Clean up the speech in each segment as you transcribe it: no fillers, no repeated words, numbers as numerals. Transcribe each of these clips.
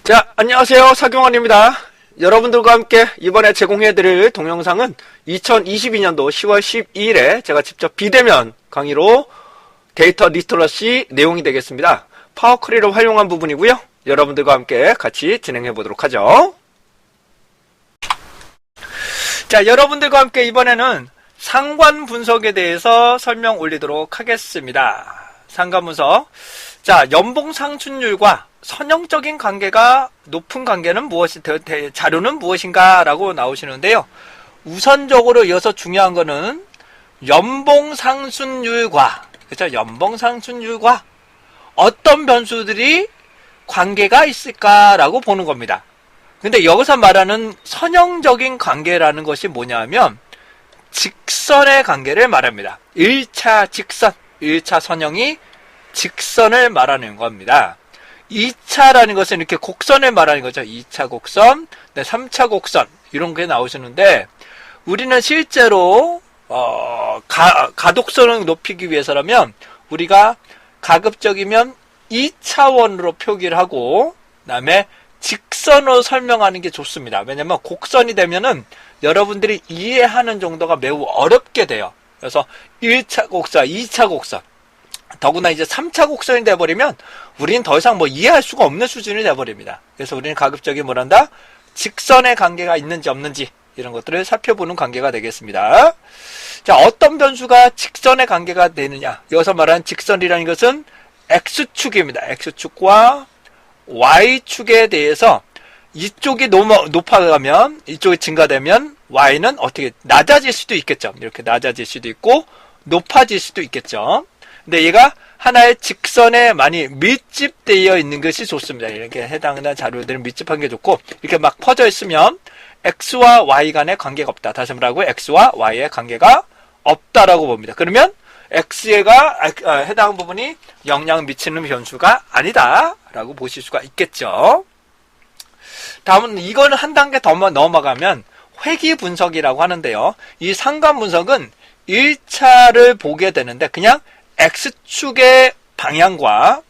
자, 안녕하세요. 사경원입니다. 여러분들과 함께 이번에 제공해드릴 동영상은 2022년도 10월 12일에 제가 직접 비대면 강의로 데이터 리터러시 내용이 되겠습니다. 파워쿼리를 활용한 부분이고요. 여러분들과 함께 같이 진행해 보도록 하죠. 자, 여러분들과 함께 이번에는 상관 분석에 대해서 설명 올리도록 하겠습니다. 상관 분석. 자, 연봉 상승률과 선형적인 관계가 높은 관계는 자료는 무엇인가 라고 나오시는데요. 우선적으로 이어서 중요한 거는 연봉 상승률과, 그렇죠? 연봉 상승률과 어떤 변수들이 관계가 있을까라고 보는 겁니다. 근데 여기서 말하는 선형적인 관계라는 것이 뭐냐면 직선의 관계를 말합니다. 1차 직선, 1차 선형이 직선을 말하는 겁니다. 2차라는 것은 이렇게 곡선을 말하는 거죠. 2차 곡선, 3차 곡선 이런 게 나오시는데 우리는 실제로 가독성을 높이기 위해서라면 우리가 가급적이면 2차원으로 표기를 하고 그다음에 직선으로 설명하는 게 좋습니다. 왜냐면 곡선이 되면은 여러분들이 이해하는 정도가 매우 어렵게 돼요. 그래서 1차 곡선, 2차 곡선, 더구나 이제 3차 곡선이 돼버리면 우리는 더 이상 이해할 수가 없는 수준이 돼버립니다. 그래서 우리는 가급적이 뭐란다? 직선의 관계가 있는지 없는지 이런 것들을 살펴보는 관계가 되겠습니다. 자, 어떤 변수가 직선의 관계가 되느냐? 여기서 말하는 직선이라는 것은 X축입니다. X축과 Y축에 대해서 이쪽이 높아가면, 이쪽이 증가되면 Y는 어떻게 낮아질 수도 있겠죠. 이렇게 낮아질 수도 있고 높아질 수도 있겠죠. 근데 얘가 하나의 직선에 많이 밀집되어 있는 것이 좋습니다. 이렇게 해당하는 자료들은 밀집한 게 좋고 이렇게 막 퍼져 있으면 X와 Y 간의 관계가 없다. 다시 말하고 X와 Y의 관계가 없다라고 봅니다. 그러면 X가 해당 부분이 영향을 미치는 변수가 아니다 라고 보실 수가 있겠죠. 다음은 이거는 한 단계 더 넘어가면 회귀 분석이라고 하는데요. 이 상관 분석은 1차를 보게 되는데 그냥 X축의 방향과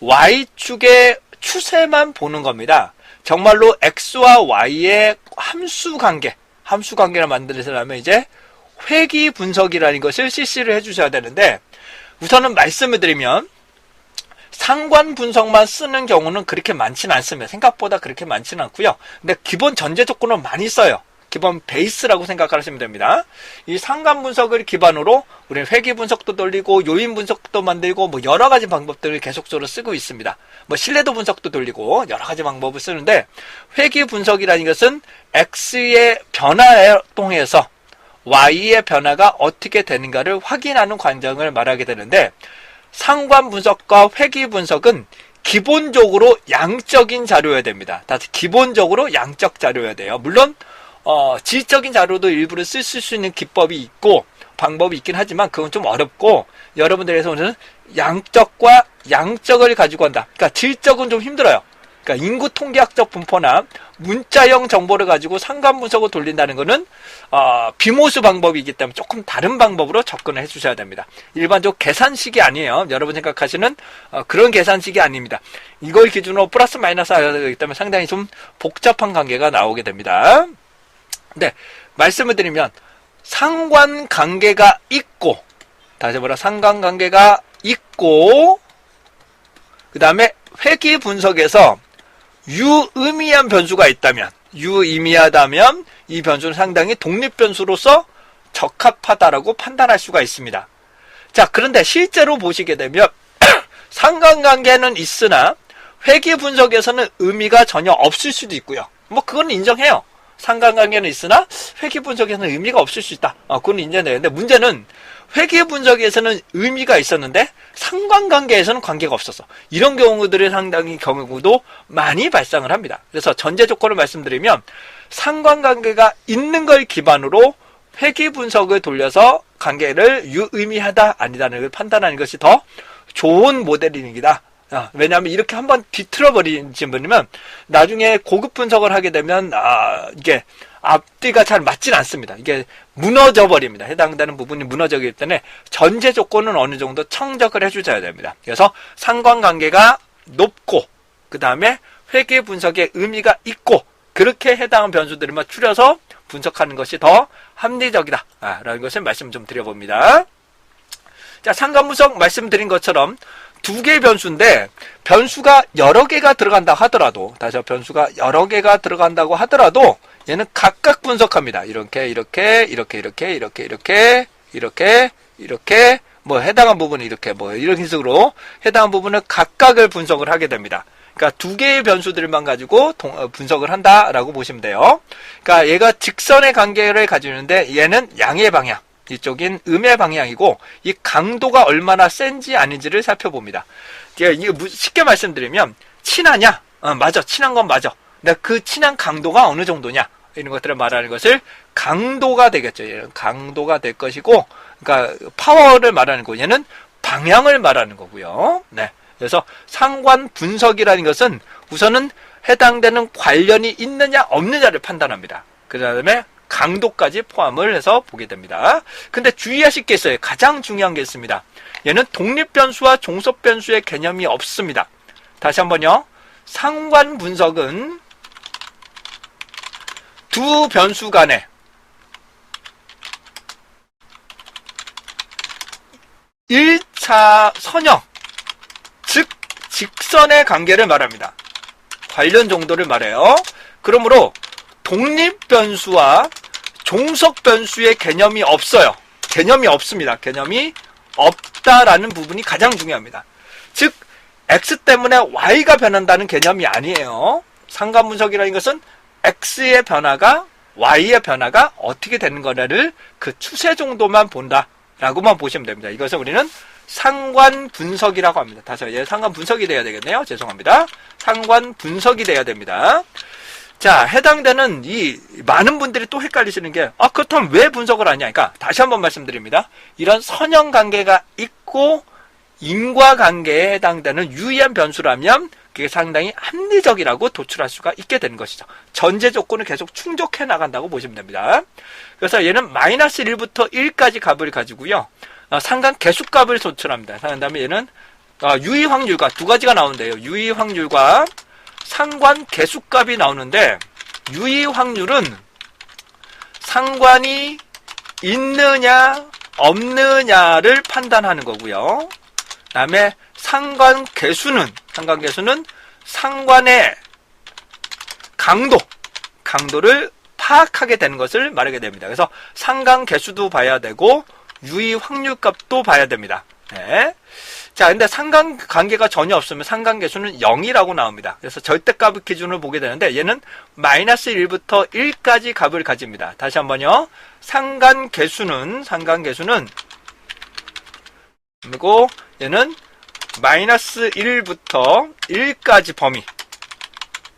Y축의 추세만 보는 겁니다. 정말로 X와 Y의 함수관계를 만들려면 이제 회귀 분석이라는 것을 CC를 해주셔야 되는데 우선은 말씀을 드리면 상관 분석만 쓰는 경우는 그렇게 많지는 않습니다. 생각보다 그렇게 많지는 않고요. 근데 기본 전제 조건은 많이 써요. 기본 베이스라고 생각하시면 됩니다. 이 상관 분석을 기반으로 우리는 회귀 분석도 돌리고 요인 분석도 만들고 여러 가지 방법들을 계속적으로 쓰고 있습니다. 신뢰도 분석도 돌리고 여러 가지 방법을 쓰는데 회귀 분석이라는 것은 X의 변화에 통해서 Y의 변화가 어떻게 되는가를 확인하는 과정을 말하게 되는데 상관 분석과 회귀 분석은 기본적으로 양적인 자료여야 됩니다. 다시 기본적으로 양적 자료여야 돼요. 물론 질적인 자료도 일부러 쓸 수 있는 기법이 있고 방법이 있긴 하지만 그건 좀 어렵고 여러분들에서는 양적과 양적을 가지고 한다. 그러니까 질적은 좀 힘들어요. 그러니까 인구 통계학적 분포나 문자형 정보를 가지고 상관 분석을 돌린다는 것은 비모수 방법이기 때문에 조금 다른 방법으로 접근을 해주셔야 됩니다. 일반적 계산식이 아니에요. 여러분 생각하시는 그런 계산식이 아닙니다. 이걸 기준으로 플러스 마이너스 하기 때문에 상당히 좀 복잡한 관계가 나오게 됩니다. 네, 말씀을 드리면 상관관계가 있고 다시 말해 상관관계가 있고 그 다음에 회귀 분석에서 유의미한 변수가 있다면 유의미하다면 이 변수는 상당히 독립변수로서 적합하다라고 판단할 수가 있습니다. 자, 그런데 실제로 보시게 되면 상관관계는 있으나 회귀 분석에서는 의미가 전혀 없을 수도 있고요. 그건 인정해요. 상관관계는 있으나 회귀 분석에서는 의미가 없을 수 있다. 그건 인정해요. 근데 문제는 회귀 분석에서는 의미가 있었는데 상관관계에서는 관계가 없었어. 이런 경우들이 상당히 경우도 많이 발생을 합니다. 그래서 전제 조건을 말씀드리면 상관관계가 있는 걸 기반으로 회귀 분석을 돌려서 관계를 유의미하다 아니다는 걸 판단하는 것이 더 좋은 모델입니다. 왜냐하면 이렇게 한번 뒤틀어버리지 않으면 나중에 고급 분석을 하게 되면 이게 앞뒤가 잘 맞진 않습니다. 이게 무너져 버립니다. 해당되는 부분이 무너지기 때문에 전제 조건은 어느 정도 청적을 해주셔야 됩니다. 그래서 상관관계가 높고 그 다음에 회계 분석에 의미가 있고 그렇게 해당 변수들만 추려서 분석하는 것이 더 합리적이다 라는 것을 말씀 좀 드려봅니다. 자, 상관분석 말씀드린 것처럼 두 개의 변수인데 변수가 여러 개가 들어간다 하더라도 다시 변수가 여러 개가 들어간다고 하더라도 얘는 각각 분석합니다. 이렇게 뭐 해당한 부분은 이렇게 뭐 이런 식으로 해당한 부분은 각각을 분석을 하게 됩니다. 그러니까 두 개의 변수들만 가지고 분석을 한다라고 보시면 돼요. 그러니까 얘가 직선의 관계를 가지고 있는데 얘는 양의 방향, 이쪽인 음의 방향이고 이 강도가 얼마나 센지 아닌지를 살펴봅니다. 쉽게 말씀드리면 친하냐? 맞아. 친한 건 맞아. 근데 그 친한 강도가 어느 정도냐? 이런 것들을 말하는 것을 강도가 되겠죠. 얘는 강도가 될 것이고 그러니까 파워를 말하는 거 얘는 방향을 말하는 거고요. 네. 그래서 상관 분석이라는 것은 우선은 해당되는 관련이 있느냐 없느냐를 판단합니다. 그 다음에 강도까지 포함을 해서 보게 됩니다. 근데 주의하실 게 있어요. 가장 중요한 게 있습니다. 얘는 독립변수와 종속변수의 개념이 없습니다. 다시 한번요. 상관 분석은 두 변수 간의 1차 선형, 즉 직선의 관계를 말합니다. 관련 정도를 말해요. 그러므로 독립변수와 종속변수의 개념이 없어요. 개념이 없습니다. 개념이 없다라는 부분이 가장 중요합니다. 즉 X 때문에 Y가 변한다는 개념이 아니에요. 상관분석이라는 것은 X의 변화가 Y의 변화가 어떻게 되는 거냐를 그 추세 정도만 본다라고만 보시면 됩니다. 이것을 우리는 상관분석이라고 합니다. 다시 얘 상관분석이 돼야 되겠네요. 죄송합니다. 상관분석이 돼야 됩니다. 자, 해당되는 이 많은 분들이 또 헷갈리시는 게 그렇다면 왜 분석을 하냐? 그러니까 다시 한번 말씀드립니다. 이런 선형 관계가 있고 인과관계에 해당되는 유의한 변수라면 그게 상당히 합리적이라고 도출할 수가 있게 되는 것이죠. 전제 조건을 계속 충족해 나간다고 보시면 됩니다. 그래서 얘는 마이너스 1부터 1까지 값을 가지고요. 상관 개수값을 도출합니다. 그 다음에 얘는 유의 확률과 두 가지가 나오는데요. 유의 확률과 상관 개수값이 나오는데 유의 확률은 상관이 있느냐 없느냐를 판단하는 거고요. 그 다음에 상관 개수는 상관의 강도를 파악하게 되는 것을 말하게 됩니다. 그래서 상관 개수도 봐야 되고 유의 확률 값도 봐야 됩니다. 네. 자, 근데 상관관계가 전혀 없으면 상관계수는 0이라고 나옵니다. 그래서 절대값 기준을 보게 되는데 얘는 마이너스 1부터 1까지 값을 가집니다. 다시 한번요. 상관계수는 그리고 얘는 마이너스 1부터 1까지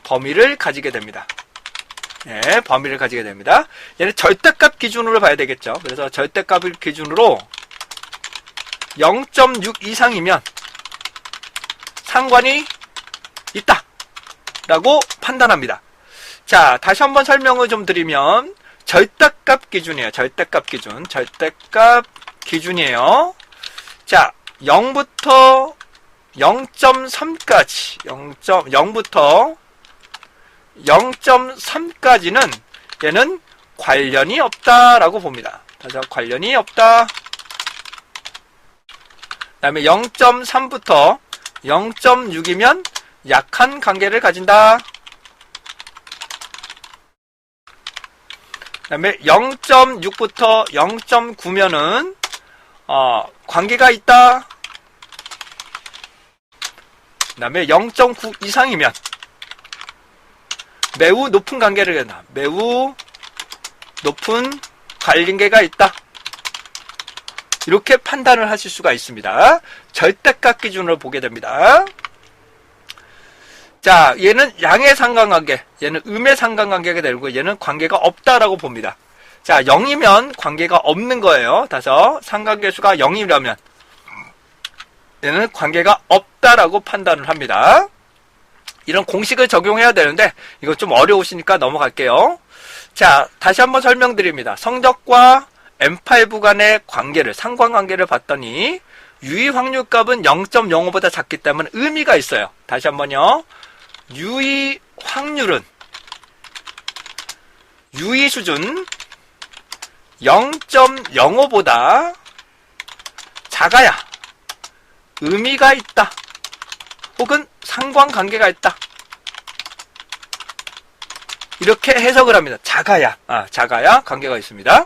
범위를 가지게 됩니다. 네, 범위를 가지게 됩니다. 얘는 절대값 기준으로 봐야 되겠죠. 그래서 절대값을 기준으로 0.6 이상이면 상관이 있다 라고 판단합니다. 자, 다시 한번 설명을 좀 드리면 절대값 기준이에요. 절대값 기준이에요. 자, 0부터 0.3까지 0부터 0.3까지는 얘는 관련이 없다라고 봅니다. 다시 관련이 없다. 그 다음에 0.3부터 0.6이면 약한 관계를 가진다. 그 다음에 0.6부터 0.9면은 관계가 있다. 그 다음에 0.9 이상이면 매우 높은 관계를 갖는다. 매우 높은 관계가 있다. 이렇게 판단을 하실 수가 있습니다. 절대값 기준으로 보게 됩니다. 자, 얘는 양의 상관관계, 얘는 음의 상관관계가 되고 얘는 관계가 없다라고 봅니다. 자, 0이면 관계가 없는 거예요. 다서 상관계수가 0이라면 얘는 관계가 없다라고 판단을 합니다. 이런 공식을 적용해야 되는데 이거 좀 어려우시니까 넘어갈게요. 자, 다시 한번 설명드립니다. 성적과 M8 간의 관계를, 상관관계를 봤더니 유의 확률값은 0.05보다 작기 때문에 의미가 있어요. 다시 한번요. 유의 확률은 유의 수준 0.05보다 작아야 의미가 있다. 혹은 상관관계가 있다. 이렇게 해석을 합니다. 작아야 관계가 있습니다.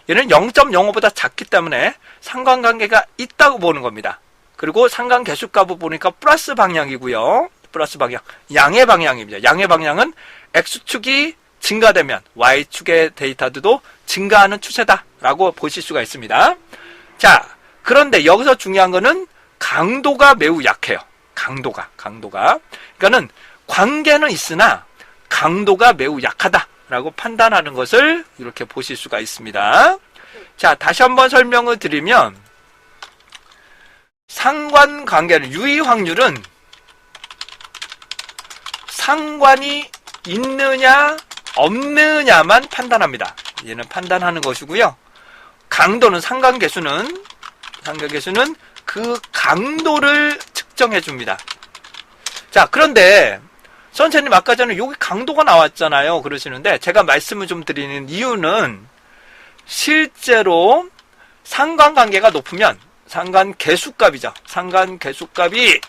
얘는 0.05보다 작기 때문에 상관관계가 있다고 보는 겁니다. 그리고 상관계수값을 보니까 플러스 방향이고요. 플러스 방향. 양의 방향입니다. 양의 방향은 X축이 증가되면 Y축의 데이터도 증가하는 추세다라고 보실 수가 있습니다. 자, 그런데 여기서 중요한 거는 강도가 매우 약해요. 강도가. 그러니까는 관계는 있으나 강도가 매우 약하다라고 판단하는 것을 이렇게 보실 수가 있습니다. 자, 다시 한번 설명을 드리면 상관관계는 유의 확률은 상관이 있느냐 없느냐만 판단합니다. 얘는 판단하는 것이고요. 강도는 상관계수는 그 강도를 측정해 줍니다. 자, 그런데 선생님 아까 전에 여기 강도가 나왔잖아요. 그러시는데 제가 말씀을 좀 드리는 이유는 실제로 상관관계가 높으면 상관계수값이죠. 상관계수값이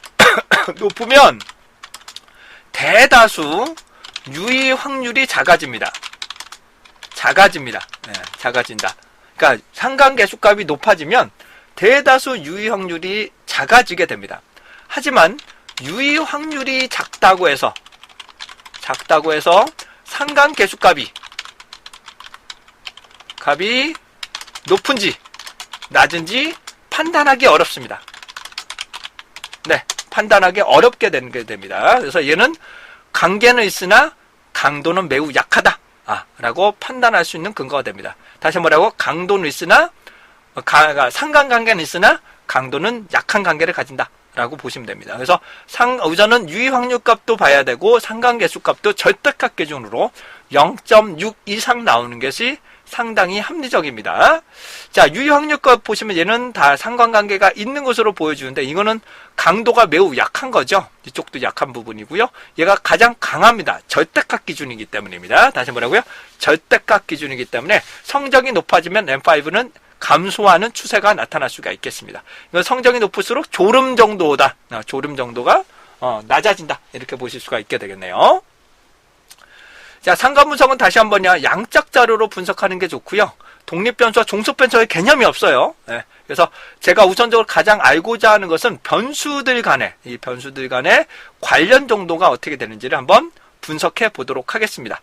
높으면 대다수 유의 확률이 작아집니다. 네, 작아진다. 그러니까 상관계수값이 높아지면 대다수 유의 확률이 작아지게 됩니다. 하지만 유의 확률이 작다고 해서 상관계수값이 높은지 낮은지 판단하기 어렵습니다. 네, 판단하기 어렵게 되는 게 됩니다. 그래서 얘는 관계는 있으나 강도는 매우 약하다 라고 판단할 수 있는 근거가 됩니다. 다시 뭐라고? 강도는 있으나 상관관계는 있으나 강도는 약한 관계를 가진다 라고 보시면 됩니다. 그래서 우선은 유의 확률 값도 봐야 되고 상관계수 값도 절대값 기준으로 0.6 이상 나오는 것이 상당히 합리적입니다. 자, 유의 확률 값 보시면 얘는 다 상관관계가 있는 것으로 보여주는데 이거는 강도가 매우 약한 거죠. 이쪽도 약한 부분이고요. 얘가 가장 강합니다. 절대값 기준이기 때문입니다. 다시 뭐라고요? 절대값 기준이기 때문에 성적이 높아지면 M5는 감소하는 추세가 나타날 수가 있겠습니다. 성적이 높을수록 졸음 정도가 낮아진다. 이렇게 보실 수가 있게 되겠네요. 자, 상관 분석은 다시 한번요. 양적 자료로 분석하는 게 좋고요. 독립변수와 종속변수의 개념이 없어요. 네, 그래서 제가 우선적으로 가장 알고자 하는 것은 변수들 간의 관련 정도가 어떻게 되는지를 한번 분석해 보도록 하겠습니다.